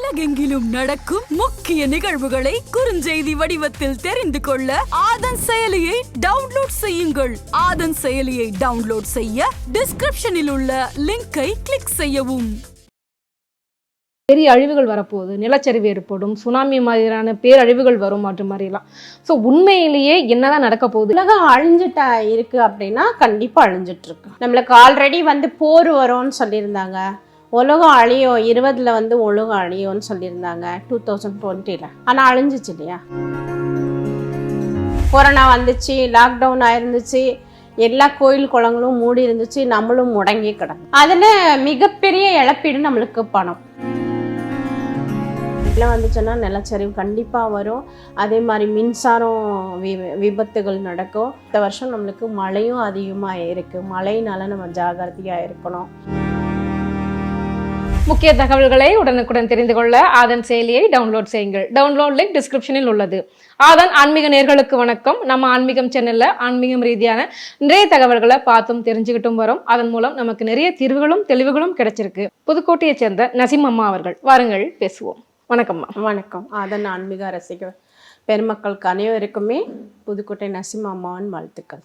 உலகெங்கிலும் நடக்கும் முக்கிய நிகழ்வுகளை குறுஞ்செய்தி வடிவத்தில் தெரிந்து கொள்ள ஆதன் செயலியை டவுன்லோட் செய்யுங்கள். ஆதன் செயலியை டவுன்லோட் செய்ய டிஸ்கிரிப்ஷனில் உள்ள லிங்கை கிளிக் செய்யவும். பெரிய அழிவுகள் வரப்போகுது, நிலச்சரிவு ஏற்படும், சுனாமி மாதிரியான பேரழிவுகள் வரும் மாற்று மாதிரிலாம். ஸோ உண்மையிலேயே என்னதான் நடக்க போகுது? உலகம் அழிஞ்சிட்டா இருக்கு அப்படின்னா கண்டிப்பா அழிஞ்சிட்டு இருக்கு. நம்மளுக்கு ஆல்ரெடி போர் வரும்னு சொல்லியிருந்தாங்க. உலகம் அழியும் 20 உலகம் அழியும்னு சொல்லியிருந்தாங்க 2020. ஆனால் அழிஞ்சிச்சு இல்லையா? கொரோனா வந்துச்சு, லாக்டவுன் ஆயிருந்துச்சு, எல்லா கோயில் குளங்களும் மூடி இருந்துச்சு, நம்மளும் முடங்கி கிடந்தோம். அதில் மிகப்பெரிய இழப்பீடு நம்மளுக்கு பணம். வந்துச்சுன்னா நிலச்சரிவு கண்டிப்பாக வரும். அதே மாதிரி மின்சாரம் விபத்துகள் நடக்கும். இந்த வருஷம் நம்மளுக்கு மழையும் அதிகமாக இருக்குது. மழையினால நம்ம ஜாகிரதையாக இருக்கணும். முக்கிய தகவல்களை உடனுக்குடன் தெரிந்து கொள்ள ஆதன் செயலியை டவுன்லோட் செய்யுங்கள். டவுன்லோட் லிங்க் டிஸ்கிரிப்ஷனில் உள்ளது. ஆதன் ஆன்மீக நேயர்களுக்கு வணக்கம். நம்ம ஆன்மீகம் சேனல்ல ஆன்மீகம் ரீதியான நிறைய தகவல்களை பார்த்தும் தெரிஞ்சுக்கிட்டும் வரும். அதன் மூலம் நமக்கு நிறைய தீர்வுகளும் தெளிவுகளும் கிடைச்சிருக்கு. புதுக்கோட்டையை சேர்ந்த நசீம் அம்மா அவர்கள், வாருங்கள் பேசுவோம். வணக்கம்மா. வணக்கம். ஆதன் ஆன்மீக ரசிக பெருமக்களுக்கு அனைவருக்குமே புதுக்கோட்டை நசீம் அம்மாவின் வாழ்த்துக்கள்.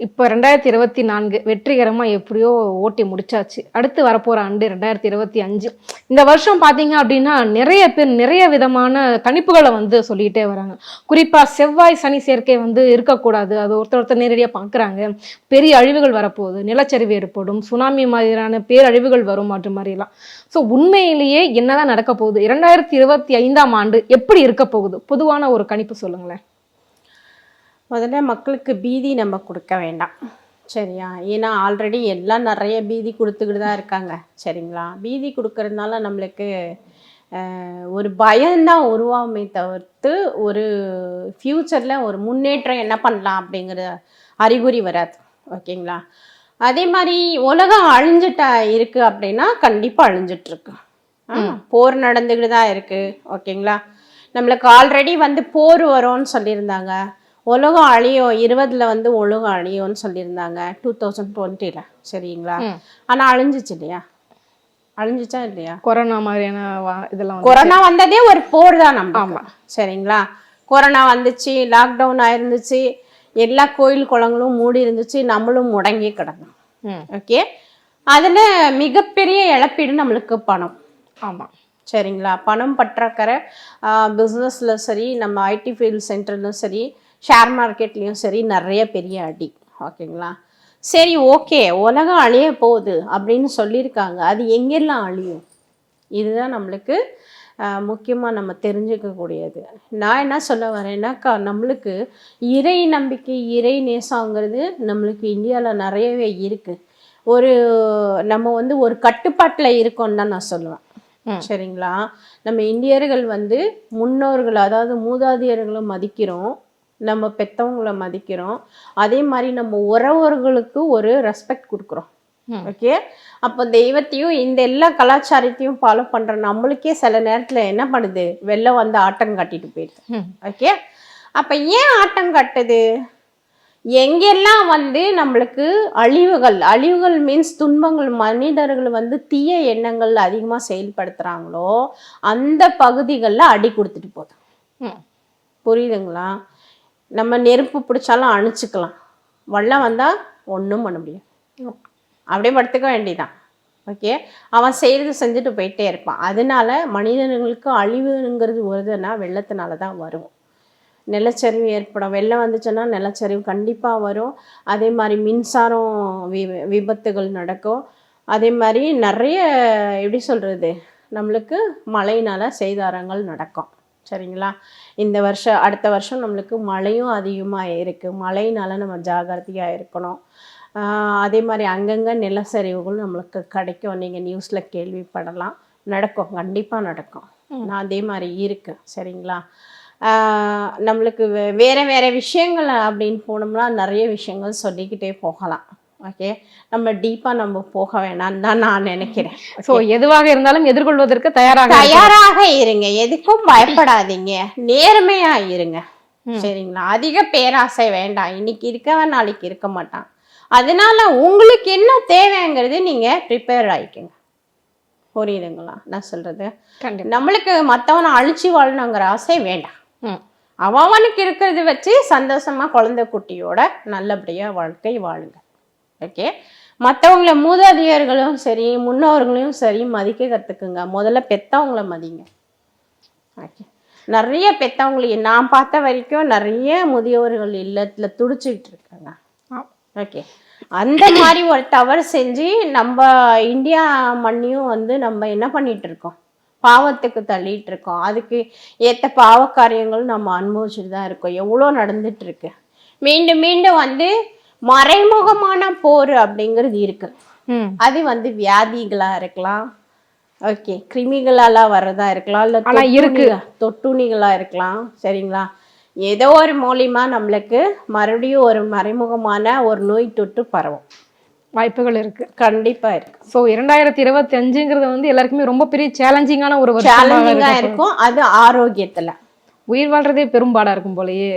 இப்போ 2024 வெற்றிகரமாக எப்படியோ ஓட்டி முடிச்சாச்சு. அடுத்து வரப்போகிற ஆண்டு 2025. இந்த வருஷம் பார்த்தீங்க அப்படின்னா நிறைய பேர் நிறைய விதமான கணிப்புகளை சொல்லிக்கிட்டே வராங்க. குறிப்பாக செவ்வாய் சனி சேர்க்கை இருக்கக்கூடாது, அது ஒருத்தர் நேரடியாக பார்க்குறாங்க. பெரிய அழிவுகள் வரப்போகுது, நிலச்சரிவு ஏற்படும், சுனாமி மாதிரியான பேரழிவுகள் வரும் மாற்று மாதிரிலாம். ஸோ உண்மையிலேயே என்னதான் நடக்க போகுது? 2025ஆம் ஆண்டு எப்படி இருக்க போகுது? பொதுவான ஒரு கணிப்பு சொல்லுங்களேன். முதல்ல மக்களுக்கு பீதி நம்ம கொடுக்க வேண்டாம், சரியா? ஏன்னா ஆல்ரெடி எல்லாம் நிறைய பீதி கொடுத்துக்கிட்டு தான் இருக்காங்க, சரிங்களா? பீதி கொடுக்கறதுனால நம்மளுக்கு ஒரு பயம்தான் உருவாமே தவிர்த்து ஒரு ஃப்யூச்சரில் ஒரு முன்னேற்றம் என்ன பண்ணலாம் அப்படிங்கிற அறிகுறி வராது, ஓகேங்களா? அதே மாதிரி உலகம் அழிஞ்சிட்டா இருக்குது அப்படின்னா கண்டிப்பாக அழிஞ்சிட்ருக்கு. போர் நடந்துக்கிட்டு தான் இருக்குது, ஓகேங்களா? நம்மளுக்கு ஆல்ரெடி போர் வரும்னு சொல்லியிருந்தாங்க. உலகம் அழியும் 20 உலகம் அழியும்னு சொல்லியிருந்தாங்க 2020, சரிங்களா? ஆனால் அழிஞ்சிச்சு இல்லையா? அழிஞ்சிச்சா இல்லையா? கொரோனா மாதிரியான இதெல்லாம் கொரோனா வந்ததே ஒரு போர் தான் நம்ம, சரிங்களா? கொரோனா வந்துச்சு, லாக்டவுன் ஆயிருந்துச்சு, எல்லா கோயில் குளங்களும் மூடி இருந்துச்சு, நம்மளும் முடங்கி கிடந்தோம், ஓகே? அதில் மிகப்பெரிய இழப்பீடு நம்மளுக்கு பணம். ஆமாம், சரிங்களா? பணம் பற்றாக்கற பிஸ்னஸில் சரி, நம்ம ஐடி ஃபீல்டு சென்டர்லையும் சரி, ஷேர் மார்க்கெட்லேயும் சரி, நிறைய பெரிய அடி, ஓகேங்களா? சரி, ஓகே, உலகம் அழிய போகுது அப்படின்னு சொல்லியிருக்காங்க. அது எங்கெல்லாம் அழியும்? இதுதான் நம்மளுக்கு முக்கியமாக நம்ம தெரிஞ்சுக்கக்கூடியது. நான் என்ன சொல்ல வரேன்னாக்கா, நம்மளுக்கு இறை நம்பிக்கை, இறை நேசங்கிறது நம்மளுக்கு இந்தியாவில் நிறையவே இருக்குது. நம்ம ஒரு கட்டுப்பாட்டில் இருக்கோன்னு தான் நான் சொல்லுவேன், சரிங்களா? நம்ம இந்தியர்கள் முன்னோர்கள், அதாவது மூதாதையர்களை மதிக்கிறோம், நம்ம பெற்றவங்களை மதிக்கிறோம். அதே மாதிரி நம்ம உறவுகளுக்கு ஒரு ரெஸ்பெக்ட் கொடுக்குறோம், ஓகே? அப்போ தெய்வத்தையும் இந்த எல்லா கலாச்சாரத்தையும் ஃபாலோ பண்ணுற நம்மளுக்கே சில நேரத்தில் என்ன பண்ணுது, வெளில ஆட்டம் காட்டிட்டு போயிடுது, ஓகே? அப்போ ஏன் ஆட்டம் காட்டுது? எங்கெல்லாம் நம்மளுக்கு அழிவுகள் மீன்ஸ் துன்பங்கள், மனிதர்கள் தீய எண்ணங்கள் அதிகமாக செயல்படுத்துகிறாங்களோ அந்த பகுதிகளில் அடி கொடுத்துட்டு போகுது. புரியுதுங்களா? நம்ம நெருப்பு பிடிச்சாலும் அணைச்சிக்கலாம், வெள்ளம் வந்தால் ஒன்றும் பண்ண முடியும், அப்படியே படுத்துக்க வேண்டியதான், ஓகே? அவன் செய்கிறது செஞ்சுட்டு போயிட்டே இருப்பான். அதனால மனிதர்களுக்கு அழிவுங்கிறது வருதுன்னா வெள்ளத்தினால தான் வரும். நிலச்சரிவு ஏற்படும், வெள்ளம் வந்துச்சுன்னா நிலச்சரிவு கண்டிப்பாக வரும். அதே மாதிரி மின்சாரம் விபத்துகள் நடக்கும். அதே மாதிரி நிறைய எப்படி சொல்கிறது, நம்மளுக்கு மழையினால் சேதாரங்கள் நடக்கும், சரிங்களா? அடுத்த வருஷம் நம்மளுக்கு மழையும் அதிகமாக இருக்குது. மழையினால நம்ம ஜாகிரதையாக இருக்கணும். அதே மாதிரி அங்கங்கே நிலச்சரிவுகள் நம்மளுக்கு கிடைக்கும். நீங்கள் நியூஸில் கேள்விப்படலாம், நடக்கும், கண்டிப்பாக நடக்கும். நான் அதே மாதிரி இருக்கு, சரிங்களா? நம்மளுக்கு வேறு விஷயங்கள் அப்படின்னு போனோம்னா நிறைய விஷயங்கள் சொல்லிக்கிட்டே போகலாம், ஓகே? நம்ம டீப்பாக நம்ம போக வேணாம்னு தான் நான் நினைக்கிறேன். ஸோ எதுவாக இருந்தாலும் எதிர்கொள்வதற்கு தயாராக இருங்க, எதுக்கும் பயப்படாதீங்க, நேர்மையாக இருங்க, சரிங்களா? அதிக பேராசை வேண்டாம். இன்னைக்கு இருக்கவன் நாளைக்கு இருக்க மாட்டான். அதனால உங்களுக்கு என்ன தேவைங்கிறது நீங்கள் ப்ரிப்பேர் ஆகிக்கங்க. புரியுதுங்களா நான் சொல்றது? கண்டிப்பா. நம்மளுக்கு மற்றவனை அழிச்சு வாழணுங்கிற ஆசை வேண்டாம். ம். அவனுக்கு இருக்கிறத வச்சு சந்தோஷமா குழந்தை குட்டியோட நல்லபடியா வாழ்க்கை வாழுங்க. ஓகே. மற்றவங்கள மூதாதையர்களும் சரி முன்னோர்களையும் சரி மதிக்க கற்றுக்குங்க. முதல்ல பெற்றவங்கள மதிங்க. ஓகே. நிறைய பெற்றவங்களை நான் பார்த்த வரைக்கும் நிறைய முதியோர்கள் இல்லத்தில் துடிச்சிக்கிட்டு இருக்காங்க. ஓகே. அந்த மாதிரி ஒரு தவறு செஞ்சு நம்ம இந்தியா மண்ணையும் வந்து நம்ம என்ன பண்ணிட்டு இருக்கோம், பாவத்துக்கு தள்ளிட்டு இருக்கோம். அதுக்கு ஏற்ற பாவ காரியங்கள் நம்ம அனுபவிச்சுட்டு தான் இருக்கோம். எவ்வளோ நடந்துட்டு இருக்கு. மீண்டும் மீண்டும் வந்து மறைமுகமான போர் அப்படிங்கிறது இருக்கு. அது வந்து வியாதிகளா இருக்கலாம், ஓகே, கிருமிகளால வர்றதா இருக்கலாம், இல்லை இருக்கு தொட்டுணிகளா இருக்கலாம். சரிங்களா? ஏதோ ஒரு மூலியமா நம்மளுக்கு மறுபடியும் ஒரு மறைமுகமான ஒரு நோய் தொற்று பரவும் வாய்ப்புகள் இருக்கு. கண்டிப்பா இருக்கு. ஸோ 2025ங்கிறது வந்து எல்லாருக்குமே ரொம்ப பெரிய சேலஞ்சிங்கான ஒரு சேலஞ்சிங்கா இருக்கும். அது ஆரோக்கியத்துல உயிர் வாழ்றதே பெரும்பாடா இருக்கும் போலயே.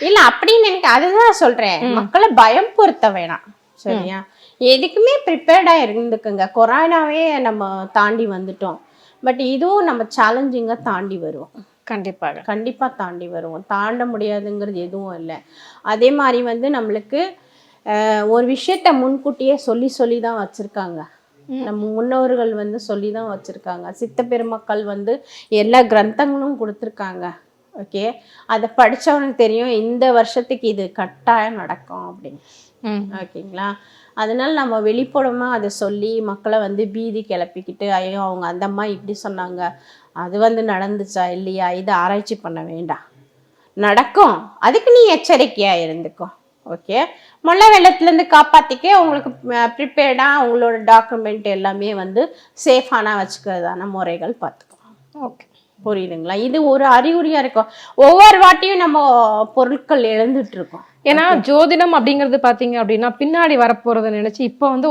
இல்ல அப்படின்னு எனக்கு அதுதான் சொல்றேன், மக்களை பயம் பொருத்த வேணாம். சரியா? எதுக்குமே ப்ரிப்பேர்டா இருந்துக்குங்க. கொரோனாவே நம்ம தாண்டி வந்துட்டோம். பட் இதுவும் நம்ம சேலஞ்சிங்கா தாண்டி வருவோம். கண்டிப்பாக கண்டிப்பா தாண்டி வருவோம். தாண்ட முடியாதுங்கிறது எதுவும் இல்லை. அதே மாதிரி வந்து நம்மளுக்கு ஒரு விஷயத்த முன்கூட்டியே சொல்லி தான் வச்சிருக்காங்க. நம்ம முன்னோர்கள் வந்து சொல்லி தான் வச்சிருக்காங்க. சித்த பெருமக்கள் வந்து எல்லா கிரந்தங்களும் கொடுத்துருக்காங்க. ஓகே. அதை படிச்சவனுக்கு தெரியும் இந்த வருஷத்துக்கு இது கட்டாயம் நடக்கும் அப்படின்னு. ஓகேங்களா? அதனால நம்ம வெளிப்புறமா அதை சொல்லி மக்களை வந்து பீதி கிளப்பிக்கிட்டு ஐயோ அவங்க அந்த அம்மா இப்படி சொன்னாங்க அது வந்து நடந்துச்சா இல்லையா இதை ஆராய்ச்சி பண்ண வேண்டாம். நடக்கும், அதுக்கு நீ எச்சரிக்கையா இருந்துக்கோ. ஓகே. மழை வெள்ளத்துலேருந்து காப்பாற்றிக்க உங்களுக்கு ப்ரிப்பேர்டாக உங்களோட டாக்குமெண்ட் எல்லாமே வந்து சேஃபானா வச்சுக்கிறதான முறைகள் பார்த்துக்கலாம். ஓகே. புரியுதுங்களா? இது ஒரு அறிகுறியா இருக்கும். ஒவ்வொரு வாட்டியும் நம்ம பொருட்கள் இழந்துட்டு இருக்கோம். ஏன்னா ஜோதிடம் அப்படிங்கிறது பாத்தீங்க அப்படின்னா பின்னாடி வரப்போறத நினைச்சு இப்ப வந்து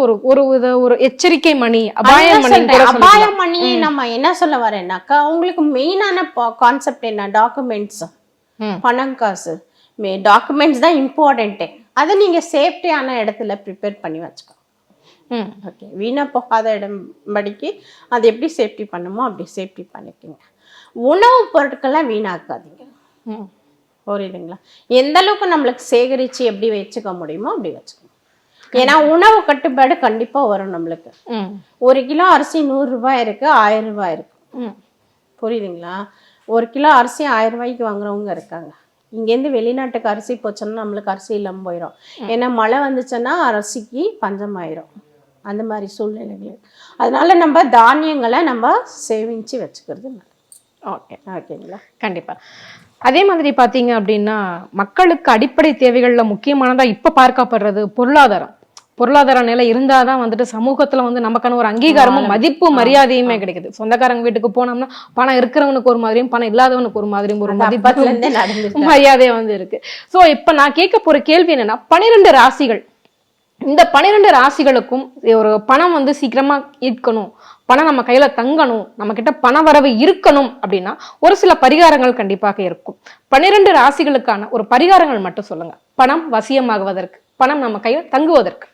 ஒரு எச்சரிக்கை மணி, அபாய மணி. நம்ம என்ன சொல்ல வரேன்னாக்கா உங்களுக்கு மெயினான கான்செப்ட் என்ன, டாக்குமெண்ட்ஸ், பணம் காசு. டாக்குமெண்ட்ஸ் தான் இம்பார்ட்டன்ட்டு. அதை நீங்க சேஃப்டியான இடத்துல ப்ரிப்பேர் பண்ணி வச்சுக்கோ. ஓகே. வீணா போகாத இடம் படிக்கு அது எப்படி சேஃப்டி பண்ணுமோ அப்படி சேஃப்டி பண்ணிக்கோங்க. உணவு பொருட்கள்லாம் வீணாக்காதீங்க. புரியுதுங்களா? எந்த அளவுக்கு நம்மளுக்கு சேகரித்து எப்படி வச்சுக்க முடியுமோ அப்படி வச்சுக்கணும். ஏன்னா உணவு கட்டுப்பாடு கண்டிப்பாக வரும் நம்மளுக்கு. 1 கிலோ அரிசி 100 ரூபாய் இருக்கு, 1000 ரூபாய் இருக்கு. புரியுதுங்களா? 1 கிலோ அரிசி 1000 ரூபாய்க்கு வாங்குறவங்க இருக்காங்க. இங்கேருந்து வெளிநாட்டுக்கு அரிசி போச்சோன்னா நம்மளுக்கு அரிசி இல்லாமல் போயிடும். ஏன்னா மழை வந்துச்சுன்னா அரிசிக்கு பஞ்சமாயிரும். அந்த மாதிரி சூழ்நிலைகள். அதனால நம்ம தானியங்களை நம்ம சேமித்து வச்சுக்கிறது. ஓகே. ஓகேங்களா? கண்டிப்பா. அதே மாதிரி பாத்தீங்க அப்படின்னா மக்களுக்கு அடிப்படை தேவைகள்ல முக்கியமானதா இப்ப பார்க்கப்படுறது பொருளாதாரம். பொருளாதார நிலை இருந்தாதான் வந்துட்டு சமூகத்துல வந்து நமக்கான ஒரு அங்கீகாரமும் மதிப்பு மரியாதையுமே கிடைக்குது. சொந்தக்காரங்க வீட்டுக்கு போனோம்னா பணம் இருக்கிறவனுக்கு ஒரு மாதிரியும் பணம் இல்லாதவனுக்கு ஒரு மாதிரியும் ஒரு மதிப்பு மரியாதை வந்து இருக்கு. சோ இப்ப நான் கேட்க போற கேள்வி என்னன்னா 12 ராசிகள், இந்த 12 ராசிகளுக்கும் ஒரு பணம் வந்து சீக்கிரமா ஈர்க்கணும், பணம் நம்ம கையில தங்கணும், நம்ம கிட்ட பண வரவு இருக்கணும் அப்படின்னா ஒரு சில பரிகாரங்கள் கண்டிப்பாக இருக்கும். 12 ராசிகளுக்கான ஒரு பரிகாரங்கள் மட்டும் சொல்லுங்க, பணம் வசியமாகுவதற்கு, பணம் நம்ம கையில தங்குவதற்கு.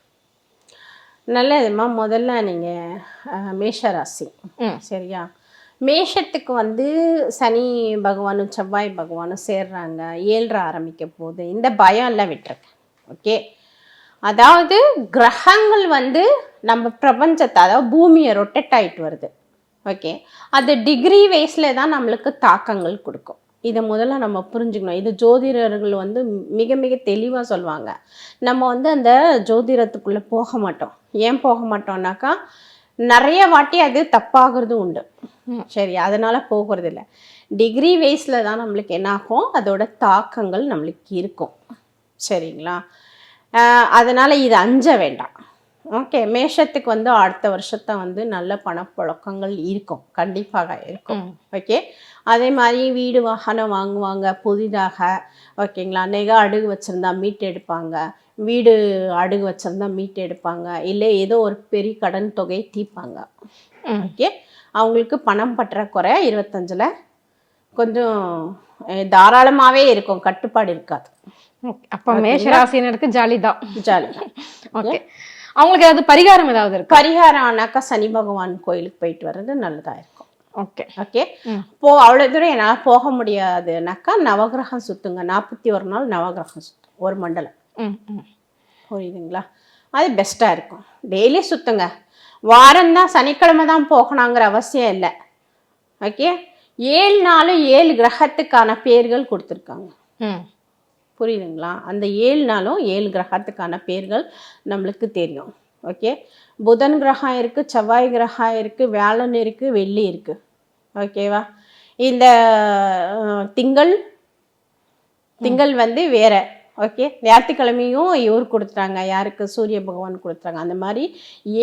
நல்லதுமா. முதல்ல நீங்க மேஷ ராசி. சரியா? மேஷத்துக்கு வந்து சனி பகவானும் செவ்வாய் பகவானும் சேர்றாங்க. 7 ஆரம்பிக்க போகுது. இந்த பயம் எல்லாம் விட்டுருக்கு. ஓகே. அதாவது கிரகங்கள் வந்து நம்ம பிரபஞ்சத்தை, அதாவது பூமியை ரொட்டேட் ஆகிட்டு வருது. ஓகே. அது டிகிரி வைஸில் தான் நம்மளுக்கு தாக்கங்கள் கொடுக்கும். இதை முதல்ல நம்ம புரிஞ்சுக்கணும். இது ஜோதிடர்கள் வந்து மிக மிக தெளிவாக சொல்லுவாங்க. நம்ம வந்து அந்த ஜோதிடத்துக்குள்ளே போக மாட்டோம். ஏன் போக மாட்டோம்னாக்கா நிறைய வாட்டி அது தப்பாகிறது உண்டு. சரி, அதனால போகிறது இல்லை. டிகிரி வைஸில் தான் நம்மளுக்கு என்ன ஆகும், அதோட தாக்கங்கள் நம்மளுக்கு இருக்கும். சரிங்களா? அதனால் இது அஞ்ச வேண்டாம். ஓகே. மேஷத்துக்கு வந்து அடுத்த வருஷத்தை வந்து நல்ல பணப்புழக்கங்கள் இருக்கும், கண்டிப்பாக இருக்கும். ஓகே. அதே மாதிரி வீடு வாகனம் வாங்குவாங்க புதிதாக. ஓகேங்களா? நெகை அடகு வச்சுருந்தா மீட்டு எடுப்பாங்க, வீடு அடகு வச்சுருந்தா மீட்டு எடுப்பாங்க, இல்லை ஏதோ ஒரு பெரிய கடன் தொகை தீர்ப்பாங்க. ஓகே. அவங்களுக்கு பணம் பற்றாக்குறை 25ல் கொஞ்சம் தாராளமாகவே இருக்கும், கட்டுப்பாடு இருக்காது. அப்ப மேஷராசினருக்கு ஜாலி தான். ஜாலி. ஓகே. அவங்களுக்கு ஏதாவது பரிகாரம் ஏதாவது இருக்கு? பரிகாரம் ஆனாக்கா சனி பகவான் கோயிலுக்கு போயிட்டு வர்றது நல்லதா இருக்கும். ஓகே. ஓகே, அவ்வளவு தூரம் என்னால் போக முடியாதுனாக்கா நவகிரகம் சுத்துங்க. 41 நாள் நவகிரகம் சுத்தும் ஒரு மண்டலம். புரியுதுங்களா? அது பெஸ்டா இருக்கும். டெய்லி சுத்துங்க. வாரம் தான் சனிக்கிழமை தான் போகணுங்கிற அவசியம் இல்லை. ஓகே, 7 நாளும் 7 கிரகத்துக்கான பேர்கள் கொடுத்துருக்காங்க. புரியுதுங்களா? அந்த 7 நாளும் 7 கிரகத்துக்கான பேர்கள் நம்மளுக்கு தெரியும். ஓகே, புதன் கிரகம் இருக்கு, செவ்வாய் கிரகம் இருக்கு, வியாழன் இருக்கு, வெள்ளி இருக்கு. ஓகேவா? இந்த திங்கள் வந்து வேற. ஓகே, ஞாயிற்றுக்கிழமையும் இவர் கொடுத்துட்டாங்க. யாருக்கு? சூரிய பகவான் கொடுத்துட்டாங்க. அந்த மாதிரி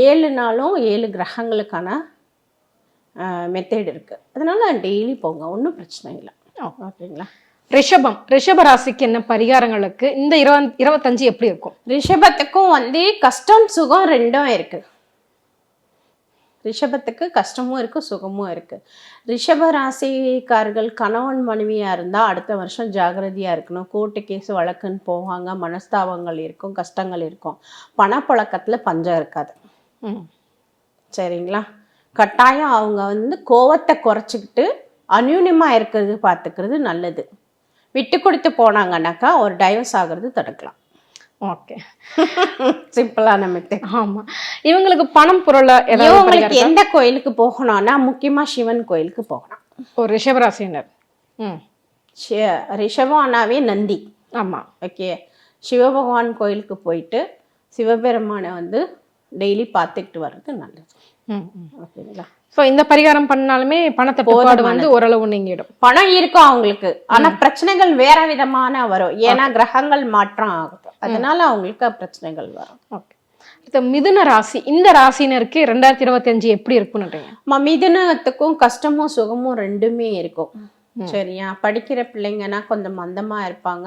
7 நாளும் 7 கிரகங்களுக்கான மெத்தட் இருக்கு. அதனால டெய்லி போங்க, ஒன்றும் பிரச்சனை இல்லை. ஓகேங்களா? ரிஷப ராசிக்கு என்ன பரிகாரங்களுக்கு இந்த 25 எப்படி இருக்கும்? ரிஷபத்துக்கும் வந்து கஷ்டம் சுகம் ரெண்டும் இருக்கு. ரிஷபத்துக்கு கஷ்டமும் இருக்கு, சுகமும் இருக்கு. ரிஷப ராசிக்காரர்கள் கணவன் மனைவியா இருந்தா அடுத்த வருஷம் ஜாகிரதையா இருக்கணும். கோர்ட்டு கேஸ் வழக்குன்னு போவாங்க, மனஸ்தாபங்கள் இருக்கும், கஷ்டங்கள் இருக்கும். பணப்பழக்கத்துல பஞ்சம் இருக்காது. சரிங்களா? கட்டாயம் அவங்க வந்து கோவத்தை குறைச்சிக்கிட்டு அந்யூன்யமா இருக்கிறது பார்த்துக்கிறது நல்லது. விட்டு கொடுத்து போனாங்கன்னாக்கா ஒரு டைவர்ஸ் ஆகிறது தடுக்கலாம். ஓகே, சிம்பிளான மெத்தட். ஆமா. இவங்களுக்கு பணம் பொருளை இவங்களுக்கு எந்த கோயிலுக்கு போகணும்னா முக்கியமா சிவன் கோயிலுக்கு போகணும். ஒரு ரிஷபராசினர். ரிஷபானாவே நந்தி. ஆமா. ஓகே, சிவபகவான் கோயிலுக்கு போயிட்டு சிவபெருமானை வந்து டெய்லி பார்த்துக்கிட்டு வர்றது நல்லது. ஓகேங்களா? ஸோ இந்த பரிகாரம் பண்ணாலுமே பணத்தட்டுப்பாடு வந்து ஓரளவு நீங்கிடும். பணம் இருக்கும் அவங்களுக்கு, ஆனா பிரச்சனைகள் வேற விதமான வரும். ஏன்னா கிரகங்கள் மாற்றம் ஆகும், அதனால அவங்களுக்கு பிரச்சனைகள் வரும். ஓகே, மிதுன ராசி, இந்த ராசினருக்கு 2025 எப்படி இருக்குன்னு? மிதுனத்துக்கும் கஷ்டமும் சுகமும் ரெண்டுமே இருக்கும். சரியா? படிக்கிற பிள்ளைங்கன்னா கொஞ்சம் மந்தமா இருப்பாங்க,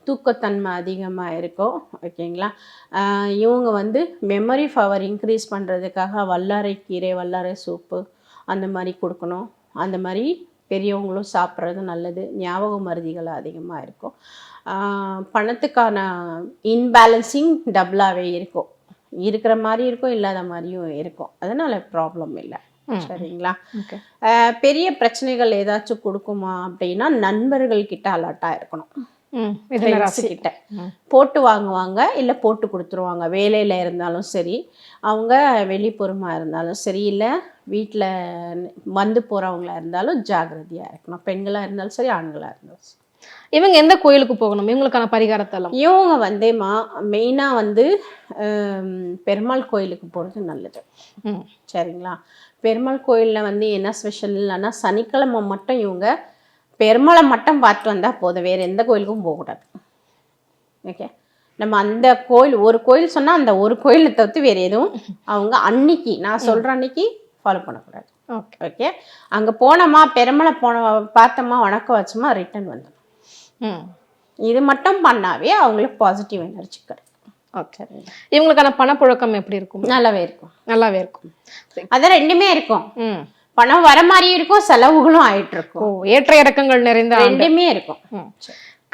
தூக்கத்தன்மை அதிகமா இருக்கும். ஓகேங்களா? இவங்க வந்து மெமரி பவர் இன்க்ரீஸ் பண்றதுக்காக வல்லாரை கீரை, வல்லாரை சூப்பு அந்த மாதிரி கொடுக்கணும். அந்த மாதிரி பெரியவங்களும் சாப்பிட்றது நல்லது. ஞாபக மருதிகள் அதிகமாக இருக்கும். பணத்துக்கான இன்பேலன்சிங் டபுளாகவே இருக்கும். இருக்கிற மாதிரி இருக்கும், இல்லாத மாதிரியும் இருக்கும். அதனால ப்ராப்ளம் இல்லை. சரிங்களா? பெரிய பிரச்சனைகள் ஏதாச்சும் கொடுக்குமா அப்படின்னா நண்பர்கள் கிட்ட அலர்ட்டா இருக்கணும். கிட்ட போட்டு வாங்குவாங்க, இல்லை போட்டு கொடுத்துருவாங்க. வேலையில இருந்தாலும் சரி, அவங்க வெளிப்புறமா இருந்தாலும் சரி, இல்லை வீட்டில் வந்து போறவங்களா இருந்தாலும் ஜாகிரதையா இருக்கணும். பெண்களா இருந்தாலும் சரி, ஆண்களா இருந்தாலும் சரி. இவங்க எந்த கோயிலுக்கு போகணும்? இவங்களுக்கான பரிகாரத்தெல்லாம் இவங்க வந்து மெயினாக வந்து பெருமாள் கோயிலுக்கு போகிறது நல்லது. சரிங்களா? பெருமாள் கோயிலில் வந்து என்ன ஸ்பெஷல் இல்லைன்னா சனிக்கிழமை மட்டும் இவங்க பெருமாளை மட்டும் பார்த்து வந்தால் போதும், வேறு எந்த கோயிலுக்கும் போகக்கூடாது. ஓகே, நம்ம அந்த கோயில் ஒரு கோயில் சொன்னால் அந்த ஒரு கோயிலை தவிர்த்து வேறு எதுவும் அவங்க அன்னைக்கு நான் சொல்கிற அன்னைக்கு ஃபாலோ பண்ணக்கூடாது. ஓகே ஓகே, அங்கே போனோமா பெருமாளை பார்த்தோமா வணக்கம் வச்சோமா ரிட்டர்ன் வந்துடும். இது மட்டும் பண்ணாவே அவங்களுக்கு பாசிட்டிவ் எனர்ஜி கிடைக்கும். ஓகே, இவங்களுக்கான பணப்புழக்கம் எப்படி இருக்கும்? நல்லாவே இருக்கும். நல்லாவே இருக்கும். அதான் ரெண்டுமே இருக்கும். பணம் வர மாதிரியும் இருக்கும், செலவுகளும் ஆயிட்டு இருக்கும். ஏற்ற இறக்கங்கள் நிறைந்த ரெண்டுமே இருக்கும்.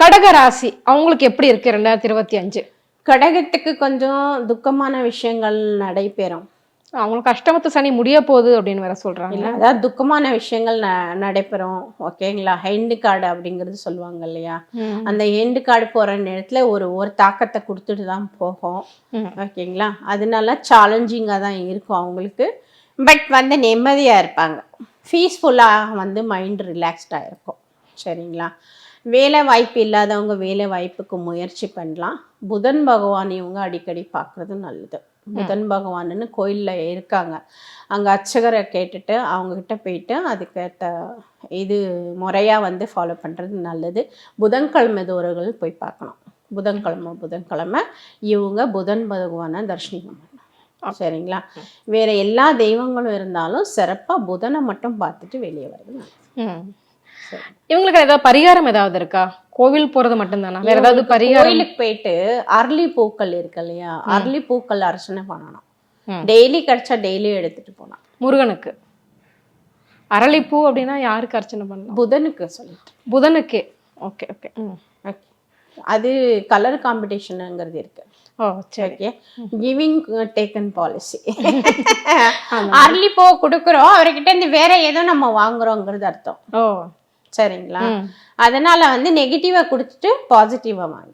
கடக ராசி அவங்களுக்கு எப்படி இருக்கு 2025? கடகத்துக்கு கொஞ்சம் துக்கமான விஷயங்கள் நடைபெறும். அவங்களுக்கு அஷ்டமத்து சனி முடிய போகுது அப்படின்னு வேற சொல்றாங்க. அதாவது துக்கமான விஷயங்கள் நடைபெறும். ஓகேங்களா? ஹெண்டு கார்டு அப்படிங்கிறது சொல்லுவாங்க இல்லையா, அந்த ஹெண்டு கார்டு போற நேரத்துல ஒரு தாக்கத்தை கொடுத்துட்டு தான் போகும். ஓகேங்களா? அதனால சேலஞ்சிங்கா தான் இருக்கும் அவங்களுக்கு. பட் வந்து நிம்மதியா இருப்பாங்க, பீஸ்ஃபுல்லா வந்து மைண்ட் ரிலாக்ஸ்டா இருக்கும். சரிங்களா? வேலை வாய்ப்பு இல்லாதவங்க வேலை வாய்ப்புக்கு முயற்சி பண்ணலாம். புதன் பகவான் இவங்க அடிக்கடி பார்க்குறது நல்லது. புதன் பகவான்னு கோயிலில் இருக்காங்க, அங்கே அர்ச்சகரை கேட்டுட்டு அவங்கக்கிட்ட போயிட்டு அதுக்கேற்ற இது முறையாக வந்து ஃபாலோ பண்ணுறது நல்லது. புதன்கிழமை தோறுகள் போய் பார்க்கணும். புதன்கிழமை இவங்க புதன் பகவானை தரிசனம் பண்ணணும். சரிங்களா? வேற எல்லா தெய்வங்களும் இருந்தாலும் சிறப்பாக புதனை மட்டும் பார்த்துட்டு வெளியே வருது நல்லது. இவங்களுக்கு ஏதாவது பரிகாரம் ஏதாவது இருக்கா? கோவில் போறது மட்டும்தானா, வேற ஏதாவது பரிகாரம்? கோயிலுக்கு போயிட்டு அரளி பூக்கள் இருக்கு இல்லையா, அரளி பூக்கள் அர்ச்சனை பண்ணணும். டெய்லி கிடைச்சா டெய்லி எடுத்துட்டு போலாம். முருகனுக்கு அரளிப்பூ அப்படின்னா யாருக்கு அர்ச்சனை பண்ணலாம்? புதனுக்கு சொல்லிட்டு. புதனுக்கு. Okay okay. அது கலர் காம்படிஷனுங்கிறது இருக்கு. ஓ சரி. Okay, giving taken policy. Early போ கொடுக்குறோம், அவர்கிட்ட இருந்து வேற ஏதோ நம்ம வாங்குறோங்கிறது அர்த்தம். ஓ சரிங்களா? அதனால வந்து நெகட்டிவா கொடுத்துட்டு பாசிட்டிவா வாங்க.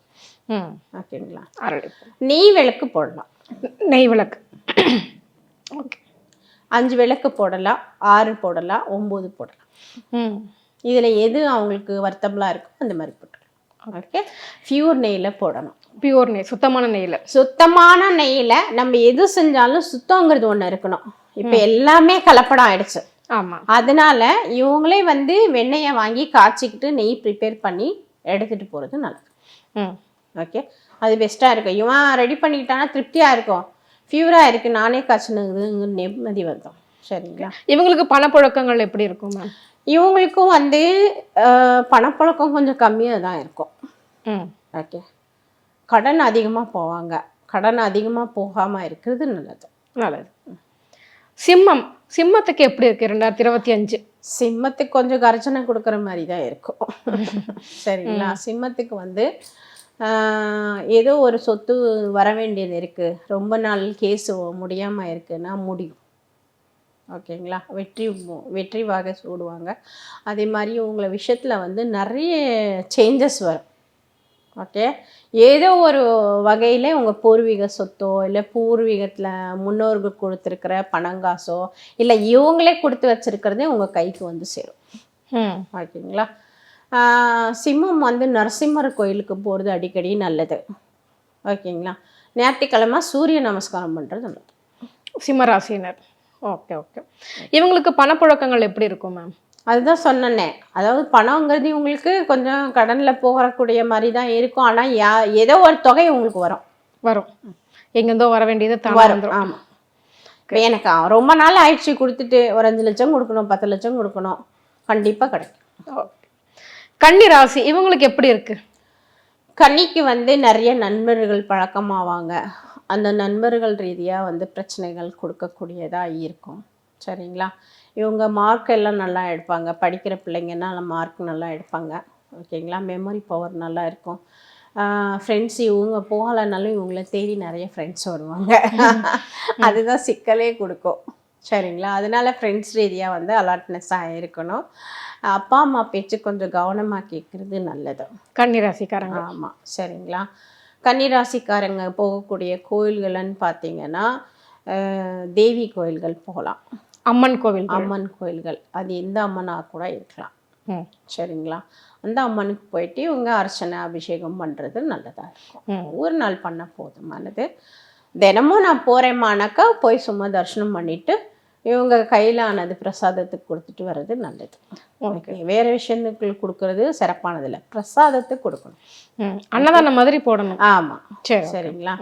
ஓகேங்களா? அரளிப்பூ. நெய் விளக்கு போடலாம். நெய் விளக்கு. ஓகே. 5 விளக்கு போடலாம், 6 போடலாம், 9 போடலாம். இதுல எது அவங்களுக்கு வர்த்தபிளா இருக்கோ அந்த மாதிரி போட்டுக்கலாம். ஓகே, பியூர் நெய்ல போடணும். பியூர் நெய், சுத்தமான நெய்ல. சுத்தமான நெய்ல நம்ம எது செஞ்சாலும் சுத்தங்கிறது ஒண்ணு இருக்கணும். இப்ப எல்லாமே கலப்படம் ஆயிடுச்சு. ஆமா. அதனால இவங்களே வந்து வெண்ணெயை வாங்கி காய்ச்சிக்கிட்டு நெய் ப்ரிப்பேர் பண்ணி எடுத்துட்டு போறது நல்லது. ஓகே, அது பெஸ்டா இருக்கும். இவன் ரெடி பண்ணிக்கிட்டானா திருப்தியா இருக்கும். பியூரா இருக்கு, நானே காய்ச்சினது நிம்மதி வந்தோம். சரிங்களா? இவங்களுக்கு பணப்புழக்கங்கள் எப்படி இருக்கும் மேம்? இவங்களுக்கும் வந்து பணப்பழக்கம் கொஞ்சம் கம்மியாக தான் இருக்கும். ஓகே, கடன் அதிகமாக போவாங்க. கடன் அதிகமாக போகாமல் இருக்கிறது நல்லது. நல்லது. சிம்மம், சிம்மத்துக்கு எப்படி இருக்கு 2025? சிம்மத்துக்கு கொஞ்சம் கர்ஜனை கொடுக்குற மாதிரி தான் இருக்கும். சரிங்களா? சிம்மத்துக்கு வந்து ஏதோ ஒரு சொத்து வர வேண்டியது இருக்குது, ரொம்ப நாள் கேஸு முடியாமல் இருக்குன்னா முடியும். ஓகேங்களா? வெற்றி வாகை சூடுவாங்க. அதே மாதிரி உங்களை விஷயத்தில் வந்து நிறைய சேஞ்சஸ் வரும். ஓகே, ஏதோ ஒரு வகையில் உங்கள் பூர்வீக சொத்தோ இல்லை பூர்வீகத்தில் முன்னோர்கள் கொடுத்துருக்கிற பணங்காசோ இல்லை இவங்களே கொடுத்து வச்சுருக்கிறதே உங்கள் கைக்கு வந்து சேரும். ஓகேங்களா? சிம்மம் வந்து நரசிம்மர் கோயிலுக்கு போகிறது அடிக்கடி நல்லது. ஓகேங்களா? ஞாயிற்றுக்கிழமை சூரிய நமஸ்காரம் பண்ணுறது நல்லது. சிம்மராசினர். Okay okay. இவங்களுக்கு பணப்புழக்கங்கள் எப்படி இருக்கும் மேம்? அதுதான் சொன்னேனே, அதாவது பணங்கிறது இவங்களுக்கு கொஞ்சம் கடனில் போகக்கூடிய மாதிரி தான் இருக்கும். ஆனால் ஏதோ ஒரு தொகை உங்களுக்கு வரும். எங்கேருந்தோ வர வேண்டியது வரும். ஆமாம். இப்போ எனக்கு ரொம்ப நாள் ஆயிடுச்சு கொடுத்துட்டு ஒரு 5 லட்சம் கொடுக்கணும், 10 லட்சம் கொடுக்கணும், கண்டிப்பாக கிடைக்கும். கன்னி ராசி இவங்களுக்கு எப்படி இருக்கு? கன்னிக்கு வந்து நிறைய நண்பர்கள் பழக்கமாவாங்க. அந்த நண்பர்கள் ரீதியாக வந்து பிரச்சனைகள் கொடுக்கக்கூடியதாக இருக்கும். சரிங்களா? இவங்க மார்க் எல்லாம் நல்லா எடுப்பாங்க. படிக்கிற பிள்ளைங்கன்னா மார்க் நல்லா எடுப்பாங்க. ஓகேங்களா? மெமரி பவர் நல்லா இருக்கும். ஃப்ரெண்ட்ஸ் இவங்க போகலைனாலும் இவங்கள தேடி நிறைய ஃப்ரெண்ட்ஸ் வருவாங்க. அதுதான் சிக்கலே கொடுக்கும். சரிங்களா? அதனால ஃப்ரெண்ட்ஸ் ரீதியாக வந்து அலர்ட்னஸாக இருக்கணும். அப்பா அம்மா பேச்சு கொஞ்சம் கவனமாக கேட்குறது நல்லது. கன்னிராசிக்காரங்க. ஆமாம். சரிங்களா? கன்னிராசிக்காரங்க போகக்கூடிய கோயில்கள்னு பார்த்தீங்கன்னா தேவி கோயில்கள் போகலாம். அம்மன் கோவில். அம்மன் கோயில்கள் அது எந்த அம்மனாக கூட இருக்கலாம். சரிங்களா? அந்த அம்மனுக்கு போயிட்டு இவங்க அர்ச்சனை அபிஷேகம் பண்ணுறது நல்லதாக இருக்கும். ஒரு நாள் பண்ண போதுமானது. தினமும் நான் போகிறேம்மானாக்கா போய் சும்மா தரிசனம் பண்ணிவிட்டு இவங்க கையில் ஆனது பிரசாதத்துக்கு கொடுத்துட்டு வர்றது நல்லது. ஓகே, வேறு விஷயத்துக்கு கொடுக்கறது சிறப்பானதில்லை, பிரசாதத்துக்கு கொடுக்கணும். அன்னதானம் மாதிரி போடணும். ஆமாம். சரிங்களா?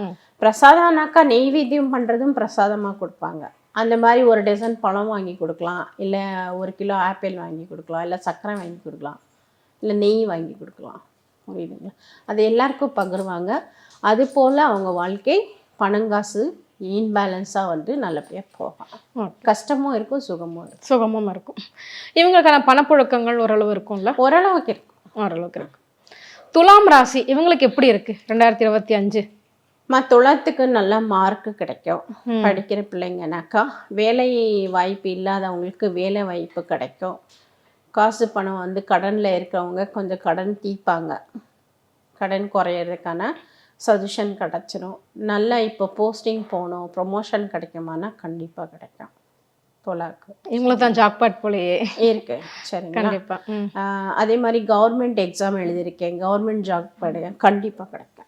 பிரசாதம்னாக்கா நெய்வேத்தியம் பண்ணுறதும் பிரசாதமாக கொடுப்பாங்க. அந்த மாதிரி ஒரு டசன் பழம் வாங்கி கொடுக்கலாம், இல்லை 1 கிலோ ஆப்பிள் வாங்கி கொடுக்கலாம், இல்லை சர்க்கரை வாங்கி கொடுக்கலாம், இல்லை நெய் வாங்கி கொடுக்கலாம். புரியுதுங்களா? அது எல்லாருக்கும் பகிர்வாங்க. அது போல் அவங்க வாழ்க்கை பணங்காசு இன்பேலன்ஸாக வந்து நல்லபடியாக போகலாம். கஷ்டமும் இருக்கும், சுகமும் இருக்கும். இவங்களுக்கான பணப்புழக்கங்கள் ஓரளவு இருக்கும்ல? ஓரளவுக்கு இருக்கும். துலாம் ராசி இவங்களுக்கு எப்படி இருக்கு 2025? துலத்துக்கு நல்ல மார்க்கு கிடைக்கும். படிக்கிற பிள்ளைங்கனாக்கா வேலை வாய்ப்பு இல்லாதவங்களுக்கு வேலை வாய்ப்பு கிடைக்கும். காசு பணம் வந்து கடனில் இருக்கிறவங்க கொஞ்சம் கடன் தீர்ப்பாங்க. கடன் குறையிறதுக்கான சஜஷன் கிடச்சிரும். நல்லா இப்போ போஸ்டிங் போகணும், ப்ரொமோஷன் கிடைக்குமானா கண்டிப்பாக கிடைக்கும். துலாக்கு இவங்களுக்கு தான் ஜாக்பாட் போலயே இருக்கு. சரிங்களா? அதே மாதிரி கவர்மெண்ட் எக்ஸாம் எழுதியிருக்கேன், கவர்மெண்ட் ஜாப் கண்டிப்பாக கிடைக்கும்.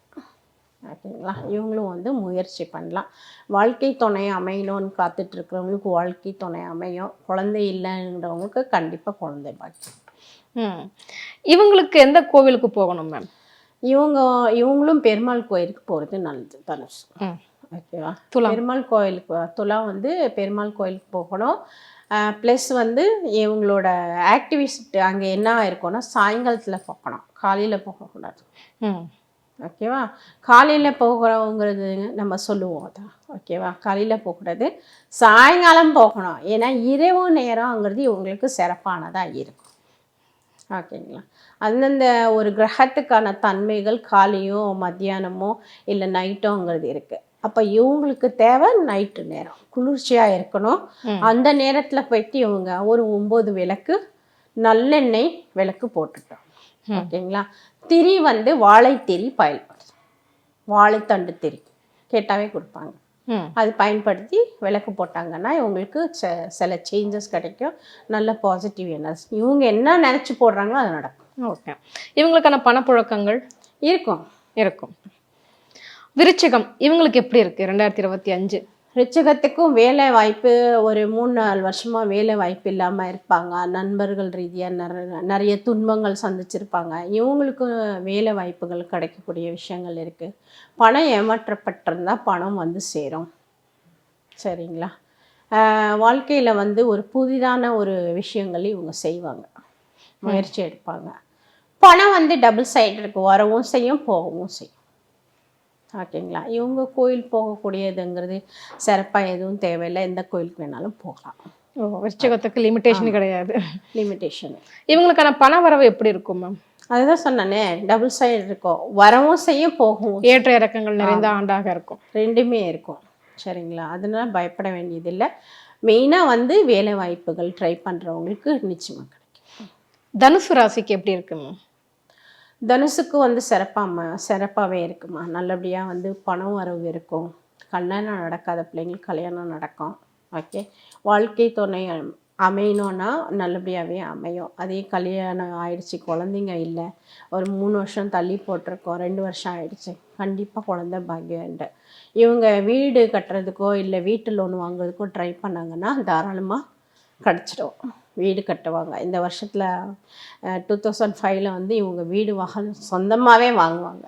ஓகேங்களா? இவங்களும் வந்து முயற்சி பண்ணலாம். வாழ்க்கை துணை அமையணும்னு காத்துட்டு இருக்கிறவங்களுக்கு வாழ்க்கை துணை அமையும். குழந்தை இல்லைன்றவங்களுக்கு கண்டிப்பாக குழந்தை பாக்கியம். இவங்களுக்கு எந்த கோவிலுக்கு போகணும் மேம்? இவங்களும் பெருமாள் கோயிலுக்கு போகிறது நல்லது. தனுஷ். ஓகேவா? பெருமாள் கோயிலுக்கு துலா வந்து பெருமாள் கோயிலுக்கு போகணும். ப்ளஸ் வந்து இவங்களோட ஆக்டிவிஸ்ட் அங்கே என்ன இருக்கும்னா சாயங்காலத்தில் போகணும், காலையில் போகக்கூடாது. ஓகேவா? காலையில் போகிறோங்கிறது நம்ம சொல்லுவோம் அதான். ஓகேவா? காலையில் போகக்கூடாது, சாயங்காலம் போகணும். ஏன்னா இரவு நேரங்கிறது இவங்களுக்கு சிறப்பானதாக இருக்கும். ஓகேங்களா. அந்தந்த ஒரு கிரகத்துக்கான தன்மைகள் காலையோ மத்தியானமோ இல்லை நைட்டோங்கிறது இருக்குது. அப்போ இவங்களுக்கு தேவை நைட்டு நேரம் குளிர்ச்சியாக இருக்கணும். அந்த நேரத்தில் போயிட்டு இவங்க ஒரு 9 விளக்கு நல்லெண்ணெய் விளக்கு போட்டுட்டோம். ஓகேங்களா. திரி வந்து வாழைத்திரி பயன்படுது, வாழைத்தண்டு திரி கேட்டாவே கொடுப்பாங்க. அது பயன்படுத்தி விளக்கு போட்டாங்கன்னா இவங்களுக்கு சில சேஞ்சஸ் கிடைக்கும், நல்ல பாசிட்டிவ் எனர்ஜி. இவங்க என்ன நினச்சி போடுறாங்களோ அது நடக்கும். ஓகே. இவங்களுக்கான பணப்புழக்கங்கள் இருக்கும். விருச்சிகம் இவங்களுக்கு எப்படி இருக்கு 2025? ரிச்சகத்துக்கும் வேலை வாய்ப்பு ஒரு 3-4 வருஷமாக வேலை வாய்ப்பு இல்லாமல் இருப்பாங்க. நண்பர்கள் ரீதியாக நிறைய துன்பங்கள் சந்திச்சிருப்பாங்க. இவங்களுக்கும் வேலை வாய்ப்புகள் கிடைக்கக்கூடிய விஷயங்கள் இருக்குது. பணம் ஏமாற்றப்பட்டிருந்தால் பணம் வந்து சேரும். சரிங்களா. வாழ்க்கையில் வந்து ஒரு புதிதான ஒரு விஷயங்கள் இவங்க செய்வாங்க, முயற்சி எடுப்பாங்க. பணம் வந்து டபுள் சைடு இருக்குது, வரவும் செய்யும் போகவும் செய்யும். ஓகேங்களா. இவங்க கோயில் போகக்கூடியதுங்கிறது சிறப்பாக எதுவும் தேவையில்லை, எந்த கோயிலுக்கு வேணாலும் போகலாம். விருச்சிகத்துக்கு லிமிட்டேஷன் கிடையாது. லிமிட்டேஷன். இவங்களுக்கான பண வரவு எப்படி இருக்கும் மேம்? அதுதான் சொன்னேனே, டபுள் சைடு இருக்கும், வரவும் செய்யும் போகவும். ஏற்ற இறக்கங்கள் நிறைந்த ஆண்டாக இருக்கும். ரெண்டுமே இருக்கும். சரிங்களா. அதனால பயப்பட வேண்டியதில்லை. மெயினாக வந்து வேலை வாய்ப்புகள் ட்ரை பண்ணுறவங்களுக்கு நிச்சயமாக கிடைக்கும். தனுசு ராசிக்கு எப்படி இருக்கு மேம்? தனுசுக்கு வந்து சிறப்பாகவே இருக்குமா. நல்லபடியாக வந்து பணம் வரவு இருக்கும். கல்யாணம் நடக்காத பிள்ளைங்களுக்கு கல்யாணம் நடக்கும். ஓகே. வாழ்க்கை துணை அமையணும்னா நல்லபடியாகவே அமையும். அதே கல்யாணம் ஆயிடுச்சு, குழந்தைங்க இல்லை, ஒரு 3 வருஷம் தள்ளி போட்டிருக்கோம், 2 வருஷம் ஆயிடுச்சு, கண்டிப்பாக குழந்தை பாக்கியம்ண்டு. இவங்க வீடு கட்டுறதுக்கோ இல்லை வீட்டு லோன் வாங்குறதுக்கோ ட்ரை பண்ணாங்கன்னா தாராளமாக கிடச்சிடும். வீடு கட்டுவாங்க. இந்த வருஷத்தில் 2005 வந்து இவங்க வீடு சொந்தமாகவே வாங்குவாங்க.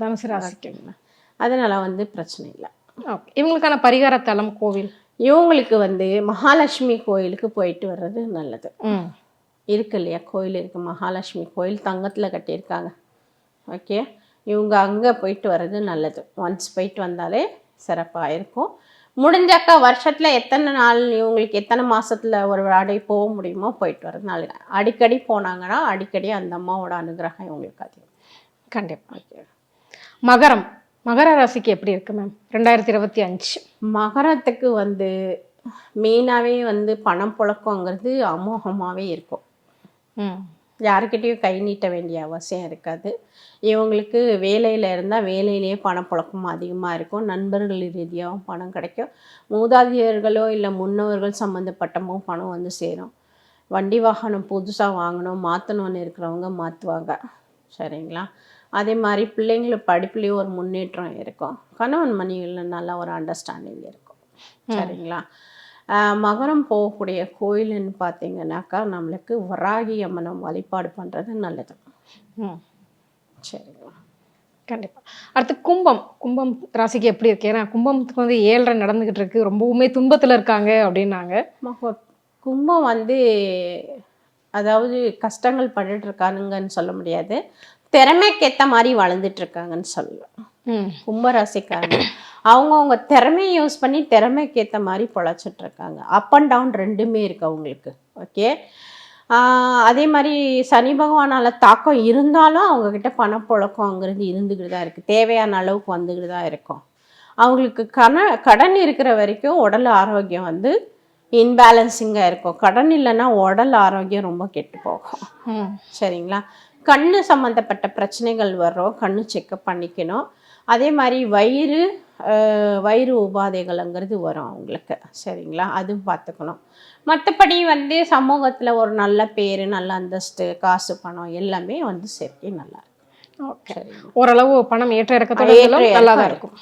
தனுசு ராசிக்குங்களா. அதனால் வந்து பிரச்சனை இல்லை. ஓகே. இவங்களுக்கான பரிகார தலம் கோவில் இவங்களுக்கு வந்து மகாலட்சுமி கோயிலுக்கு போயிட்டு வர்றது நல்லது. இருக்கு இல்லையா, கோயில் இருக்குது, மகாலட்சுமி கோயில் தங்கத்தில் கட்டியிருக்காங்க. ஓகே. இவங்க அங்கே போயிட்டு வர்றது நல்லது. ஒன்ஸ் போயிட்டு வந்தாலே சிறப்பாக இருக்கும். முடிஞ்சாக்கா வருஷத்தில் எத்தனை நாள் இவங்களுக்கு எத்தனை மாதத்தில் ஒரு வாடகை போக முடியுமோ போயிட்டு வர்றது நல்லது. அடிக்கடி போனாங்கன்னா அடிக்கடி அந்த அம்மாவோட அனுகிரகம் இவங்களுக்கு அதிகம். கண்டிப்பாக. மகர ராசிக்கு எப்படி இருக்கு மேம் 2025? மகரத்துக்கு வந்து மெயினாகவே வந்து பணம் புழக்கங்கிறது அமோகமாகவே இருக்கும். யாருக்கிட்டையும் கை நீட்ட வேண்டிய அவசியம் இருக்காது. இவங்களுக்கு வேலையில் இருந்தால் வேலையிலேயே பணப்புழக்கம் அதிகமாக இருக்கும். நண்பர்கள் ரீதியாகவும் பணம் கிடைக்கும். மூதாதையர்களோ இல்லை முன்னோர்கள் சம்மந்தப்பட்டமோ பணம் வந்து சேரும். வண்டி வாகனம் புதுசாக வாங்கணும் மாற்றணும்னு இருக்கிறவங்க மாற்றுவாங்க. சரிங்களா. அதே மாதிரி பிள்ளைங்களுக்கு படிப்புலேயும் ஒரு முன்னேற்றம் இருக்கும். கணவன் மனைவியில் நல்ல ஒரு அண்டர்ஸ்டாண்டிங் இருக்கும். சரிங்களா. மகரம் போகக்கூடிய கோயில்னு பார்த்தீங்கன்னாக்கா நம்மளுக்கு வராகி அம்மனம் வழிபாடு பண்ணுறது நல்லது. சரிங்களா. கண்டிப்பாக. அடுத்து கும்பம் ராசிக்கு எப்படி இருக்கு? ஏன்னா கும்பத்துக்கு வந்து 7.5 நடந்துக்கிட்டு இருக்கு, ரொம்பவுமே துன்பத்தில் இருக்காங்க அப்படின்னாங்க. கும்பம் வந்து அதாவது கஷ்டங்கள் பட்டுட்டு இருக்கானுங்கன்னு சொல்ல முடியாது, திறமைக்கேற்ற மாதிரி வளர்ந்துட்டு இருக்காங்கன்னு சொல்லலாம். கும்பராசிக்காரங்க அவங்கவுங்க திறமையை யூஸ் பண்ணி திறமைக்கேற்ற மாதிரி பொழைச்சிட்டு இருக்காங்க. அப் அண்ட் டவுன் ரெண்டுமே இருக்குது அவங்களுக்கு. ஓகே. அதே மாதிரி சனி பகவானால் தாக்கம் இருந்தாலும் அவங்கக்கிட்ட பணப்புழக்கங்கிறது இருந்துக்கிட்டு தான் இருக்குது, தேவையான அளவுக்கு வந்துக்கிட்டு தான் இருக்கும். அவங்களுக்கு கடன் இருக்கிற வரைக்கும் உடல் ஆரோக்கியம் வந்து இன்பேலன்சிங்காக இருக்கும். கடன் இல்லைன்னா உடல் ஆரோக்கியம் ரொம்ப கெட்டு போகும். சரிங்களா. கண்ணு சம்மந்தப்பட்ட பிரச்சனைகள் வரும், கண்ணு செக்கப் பண்ணிக்கணும். அதே மாதிரி வயிறு உபாதைகள்ங்கிறது வரும் அவங்களுக்கு. சரிங்களா. அதுவும் பார்த்துக்கணும். மற்றபடி வந்து சமூகத்தில் ஒரு நல்ல பேர், நல்ல அந்தஸ்து, காசு பணம் எல்லாமே வந்து சேர்க்கை நல்லா இருக்கும். ஓகே. ஓரளவு பணம் ஏற்ற இறக்கத்தோட நல்லா தான் இருக்கும்.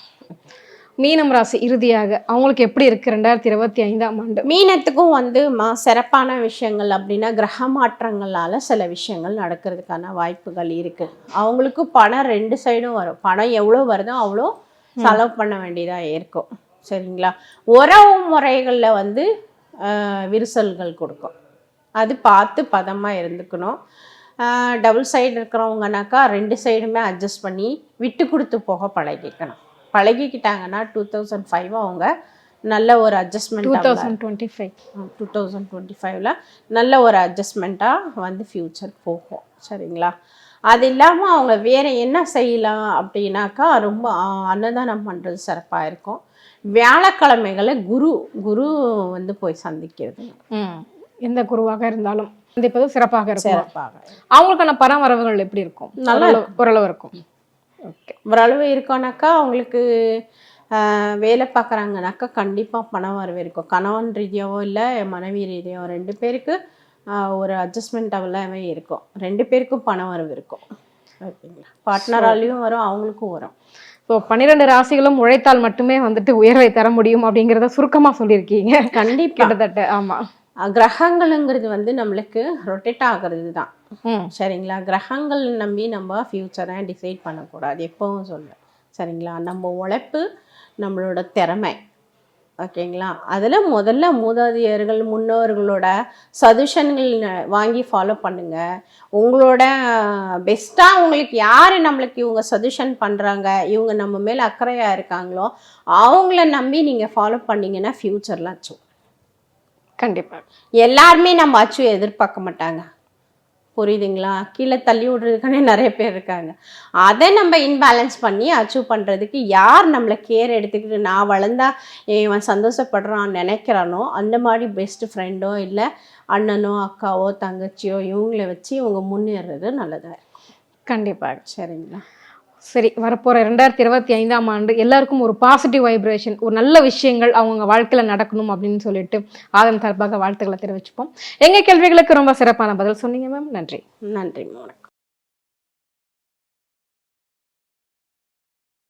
மீனம் ராசி இறுதியாக அவங்களுக்கு எப்படி இருக்கு 2025ஆம் ஆண்டு? மீனத்துக்கும் வந்து சிறப்பான விஷயங்கள் அப்படின்னா கிரக மாற்றங்களால சில விஷயங்கள் நடக்கிறதுக்கான வாய்ப்புகள் இருக்கு. அவங்களுக்கு பணம் 2 சைடும் வரும். பணம் எவ்வளோ வருதோ அவ்வளோ செலவு பண்ண வேண்டியதாக இருக்கும். சரிங்களா. உறவு முறைகளில் வந்து விரிசல்கள் கொடுக்கும், அது பார்த்து பதமாக இருந்துக்கணும். டபுள் சைடு இருக்கிறவங்கனாக்கா 2 சைடுமே அட்ஜஸ்ட் பண்ணி விட்டு கொடுத்து போக பழகிக்கணும். பழகிக்கிட்டாங்கன்னா 2005 அவங்க நல்ல ஒரு அட்ஜஸ்ட்மெண்ட் 2025 2025ல நல்ல ஒரு அட்ஜஸ்ட்மெண்ட்டாக வந்து ஃப்யூச்சர் போகும். சரிங்களா? அது இல்லாமல் அவங்க வேறு என்ன செய்யலாம் அப்படின்னாக்கா, ரொம்ப அன்னதானம் பண்ணுறது சிறப்பாக இருக்கும். வியாழக்கிழமைகளை குரு வந்து போய் சந்திக்கிறது எந்த குருவாக இருந்தாலும் சந்திப்பது சிறப்பாக இருக்கும். சிறப்பாக. அவங்களுக்கான பணவரவுகள் எப்படி இருக்கும்? நல்லா ஓரளவு இருக்கும். ஓகே. ஓரளவு இருக்கோனாக்கா அவங்களுக்கு வேலை பார்க்குறாங்கனாக்கா கண்டிப்பாக பணம் வரவு இருக்கும். கணவன் ரீதியாவோ இல்லை மனைவி ரீதியாவோ 2 பேருக்கு ஒரு அட்ஜஸ்ட்மெண்ட் அவ்வளோவே இருக்கும். 2 பேருக்கும் பணம் வரவு இருக்கும். ஓகேங்களா? பார்ட்னராலையும் வரும், அவங்களுக்கும் வரும். ஸோ 12 ராசிகளும் உழைத்தால் மட்டுமே வந்துட்டு உயர்வை தர முடியும் அப்படிங்கிறத சுருக்கமாக சொல்லியிருக்கீங்க. கண்டிப்பாக. கிட்டத்தட்ட ஆமாம். கிரகங்களுங்கிறது வந்து நம்மளுக்கு ரொட்டேட் ஆகிறது தான். சரிங்களா? கிரகங்கள் நம்பி நம்ம ஃப்யூச்சரை டிசைட் பண்ணக்கூடாது, எப்பவும் சொல்லுவேன். சரிங்களா? நம்ம உழைப்பு, நம்மளோட திறமை. ஓகேங்களா? அதில் முதல்ல மூதாதையர்கள் முன்னோர்களோட சஜஷன்கள் வாங்கி ஃபாலோ பண்ணுங்கள். உங்களோட பெஸ்ட்டாக உங்களுக்கு யார் நம்மளுக்கு இவங்க சஜஷன் பண்ணுறாங்க, இவங்க நம்ம மேலே அக்கறையாக இருக்காங்களோ அவங்கள நம்பி நீங்கள் ஃபாலோ பண்ணிங்கன்னா ஃப்யூச்சரில் அச்சு. கண்டிப்பாக. எல்லாருமே நம்ம அச்சு எதிர்பார்க்க மாட்டாங்க. புரியுதுங்களா? கீழே தள்ளி விடுறதுக்கானே நிறைய பேர் இருக்காங்க. அதை நம்ம இன்பேலன்ஸ் பண்ணி அச்சீவ் பண்ணுறதுக்கு யார் நம்மளை கேர் எடுத்துக்கிட்டு நான் வளர்ந்தா இவன் சந்தோஷப்படுறான்னு நினைக்கிறானோ அந்த மாதிரி பெஸ்ட் ஃப்ரெண்டோ இல்லை அண்ணனோ அக்காவோ தங்கச்சியோ இவங்கள வச்சு இவங்க முன்னேறது நல்லதாக இருக்கும். கண்டிப்பாக. சரிங்களா? சரி, வரப்போகிற 2025ஆம் ஆண்டு எல்லாருக்கும் ஒரு பாசிட்டிவ் வைப்ரேஷன், ஒரு நல்ல விஷயங்கள் அவங்க வாழ்க்கையில் நடக்கணும் அப்படின்னு சொல்லிட்டு ஆதன் சார்பாக வாழ்த்துக்களை தெரிவிச்சுப்போம். எங்கள் கேள்விகளுக்கு ரொம்ப சிறப்பான பதில் சொன்னீங்க மேம். நன்றி. நன்றி மேம்.